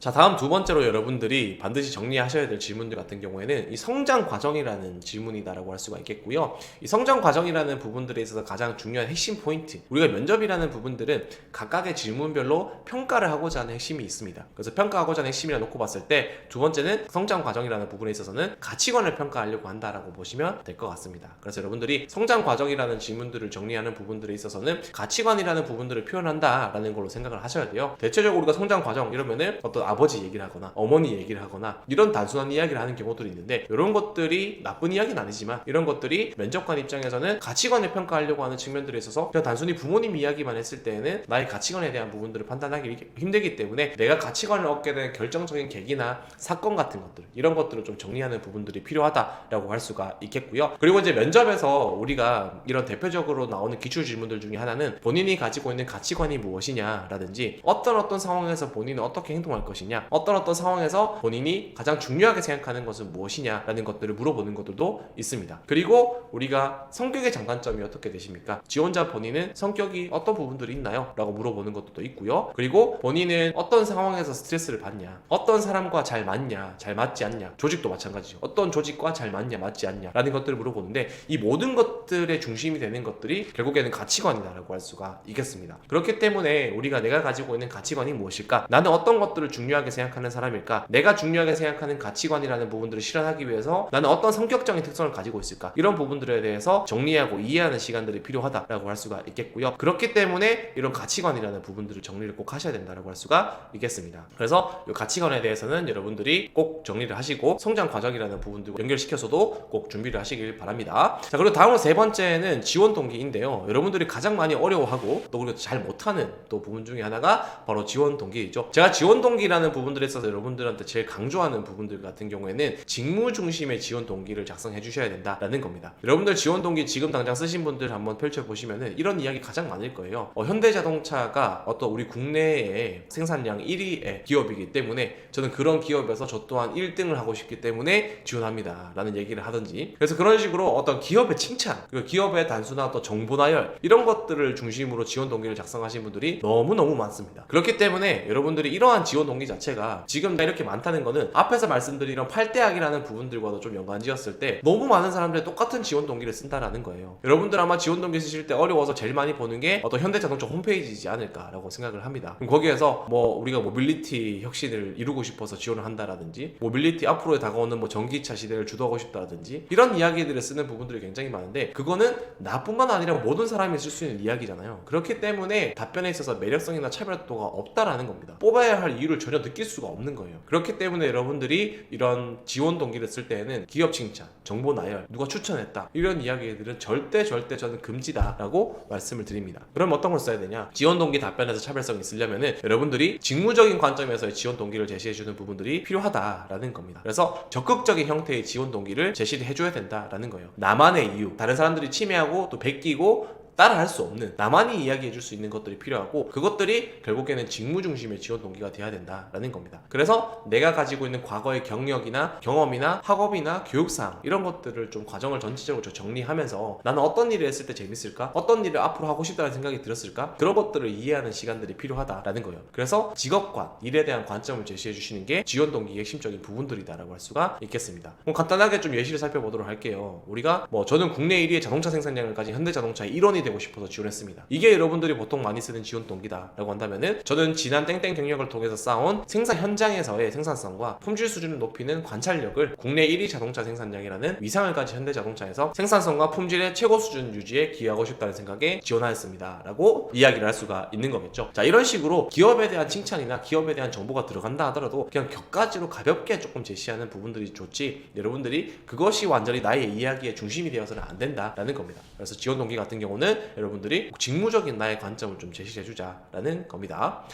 자, 다음 두 번째로 여러분들이 반드시 정리하셔야 될 질문들 같은 경우에는 이 성장 과정이라는 질문이다라고 할 수가 있겠고요. 이 성장 과정이라는 부분들에 있어서 가장 중요한 핵심 포인트, 우리가 면접이라는 부분들은 각각의 질문별로 평가를 하고자 하는 핵심이 있습니다. 그래서 평가하고자 하는 핵심이라 놓고 봤을 때 두 번째는 성장 과정이라는 부분에 있어서는 가치관을 평가하려고 한다라고 보시면 될 것 같습니다. 그래서 여러분들이 성장 과정이라는 질문들을 정리하는 부분들에 있어서는 가치관이라는 부분들을 표현한다라는 걸로 생각을 하셔야 돼요. 대체적으로 우리가 성장 과정 이러면은 어떤 아버지 얘기를 하거나 어머니 얘기를 하거나 이런 단순한 이야기를 하는 경우들이 있는데, 이런 것들이 나쁜 이야기는 아니지만 이런 것들이 면접관 입장에서는 가치관을 평가하려고 하는 측면들에 있어서 그냥 단순히 부모님 이야기만 했을 때에는 나의 가치관에 대한 부분들을 판단하기 힘들기 때문에 내가 가치관을 얻게 된 결정적인 계기나 사건 같은 것들, 이런 것들을 좀 정리하는 부분들이 필요하다라고 할 수가 있겠고요. 그리고 이제 면접에서 우리가 이런 대표적으로 나오는 기출 질문들 중에 하나는 본인이 가지고 있는 가치관이 무엇이냐라든지 어떤 상황에서 본인은 어떻게 행동할 것이냐, 어떤 상황에서 본인이 가장 중요하게 생각하는 것은 무엇이냐라는 것들을 물어보는 것들도 있습니다. 그리고 우리가 성격의 장단점이 어떻게 되십니까? 지원자 본인은 성격이 어떤 부분들이 있나요? 라고 물어보는 것도 있고요. 그리고 본인은 어떤 상황에서 스트레스를 받냐, 어떤 사람과 잘 맞냐, 잘 맞지 않냐, 조직도 마찬가지죠. 어떤 조직과 잘 맞냐, 맞지 않냐 라는 것들을 물어보는데, 이 모든 것들의 중심이 되는 것들이 결국에는 가치관이다라고 할 수가 있겠습니다. 그렇기 때문에 우리가 내가 가지고 있는 가치관이 무엇일까? 나는 어떤 것들을 중요하게 생각하는 사람일까? 내가 중요하게 생각하는 가치관이라는 부분들을 실현하기 위해서 나는 어떤 성격적인 특성을 가지고 있을까? 이런 부분들에 대해서 정리하고 이해하는 시간들이 필요하다라고 할 수가 있겠고요. 그렇기 때문에 이런 가치관이라는 부분들을 정리를 꼭 하셔야 된다라고 할 수가 있겠습니다. 그래서 이 가치관에 대해서는 여러분들이 꼭 정리를 하시고 성장 과정이라는 부분들과 연결시켜서도 꼭 준비를 하시길 바랍니다. 자, 그리고 다음으로 세 번째는 지원 동기인데요. 여러분들이 가장 많이 어려워하고 또 그리고 잘 못하는 또 부분 중에 하나가 바로 지원 동기이죠. 제가 지원 동기라는 부분들에 있어서 여러분들한테 제일 강조하는 부분들 같은 경우에는 직무 중심의 지원 동기를 작성해 주셔야 된다라는 겁니다. 여러분들 지원 동기 지금 당장 쓰신 분들 한번 펼쳐보시면은 이런 이야기 가장 많을 거예요. 현대자동차가 어떤 우리 국내의 생산량 1위의 기업이기 때문에 저는 그런 기업에서 저 또한 1등을 하고 싶기 때문에 지원합니다 라는 얘기를 하든지, 그래서 그런 식으로 어떤 기업의 칭찬, 그리고 기업의 단순한 어떤 정보 나열, 이런 것들을 중심으로 지원 동기를 작성하신 분들이 너무너무 많습니다. 그렇기 때문에 여러분들이 이러한 지원 동기 자체가 지금 이렇게 많다는 거는 앞에서 말씀드린 이런 8대학이라는 부분들과도 좀 연관지었을 때 너무 많은 사람들이 똑같은 지원 동기를 쓴다라는 거예요. 여러분들 아마 지원 동기 쓰실 때 어려워서 제일 많이 보는 게 어떤 현대자동차 홈페이지이지 않을까라고 생각을 합니다. 그럼 거기에서 뭐 우리가 모빌리티 혁신을 이루고 싶어서 지원을 한다라든지, 모빌리티 앞으로 다가오는 뭐 전기차 시대를 주도하고 싶다라든지, 이런 이야기들을 쓰는 부분들이 굉장히 많은데 그거는 나뿐만 아니라 모든 사람이 쓸 수 있는 이야기잖아요. 그렇기 때문에 답변에 있어서 매력성이나 차별도가 없다라는 겁니다. 뽑아야 할 이유를 전혀 느낄 수가 없는 거예요. 그렇기 때문에 여러분들이 이런 지원 동기를 쓸 때에는 기업 칭찬, 정보 나열, 누가 추천했다, 이런 이야기들은 절대 저는 금지다라고 말씀을 드립니다. 그럼 어떤 걸 써야 되냐? 지원 동기 답변에서 차별성이 있으려면은 여러분들이 직무적인 관점에서의 지원 동기를 제시해주는 부분들이 필요하다라는 겁니다. 그래서 적극적인 형태의 지원 동기를 제시를 해줘야 된다라는 거예요. 나만의 이유, 다른 사람들이 침해하고 또 베끼고 따라 할 수 없는, 나만이 이야기해 줄 수 있는 것들이 필요하고, 그것들이 결국에는 직무 중심의 지원 동기가 돼야 된다라는 겁니다. 그래서 내가 가지고 있는 과거의 경력이나 경험이나 학업이나 교육상, 이런 것들을 좀 과정을 전체적으로 정리하면서 나는 어떤 일을 했을 때 재밌을까? 어떤 일을 앞으로 하고 싶다는 생각이 들었을까? 그런 것들을 이해하는 시간들이 필요하다라는 거예요. 그래서 직업관, 일에 대한 관점을 제시해 주시는 게 지원 동기의 핵심적인 부분들이다라고 할 수가 있겠습니다. 그럼 간단하게 좀 예시를 살펴보도록 할게요. 우리가 저는 국내 1위의 자동차 생산량을 가진 현대자동차의 일원이 되고 싶어서 지원했습니다. 이게 여러분들이 보통 많이 쓰는 지원 동기다라고 한다면은, 저는 지난 땡땡 경력을 통해서 쌓아온 생산 현장에서의 생산성과 품질 수준을 높이는 관찰력을 국내 1위 자동차 생산량이라는 위상을 가진 현대자동차에서 생산성과 품질의 최고 수준 유지에 기여하고 싶다는 생각에 지원하였습니다 라고 이야기를 할 수가 있는 거겠죠. 자, 이런 식으로 기업에 대한 칭찬이나 기업에 대한 정보가 들어간다 하더라도 그냥 격가지로 가볍게 조금 제시하는 부분들이 좋지, 여러분들이 그것이 완전히 나의 이야기의 중심이 되어서는 안 된다라는 겁니다. 그래서 지원 동기 같은 경우는 여러분들이 직무적인 나의 관점을 좀 제시해주자라는 겁니다.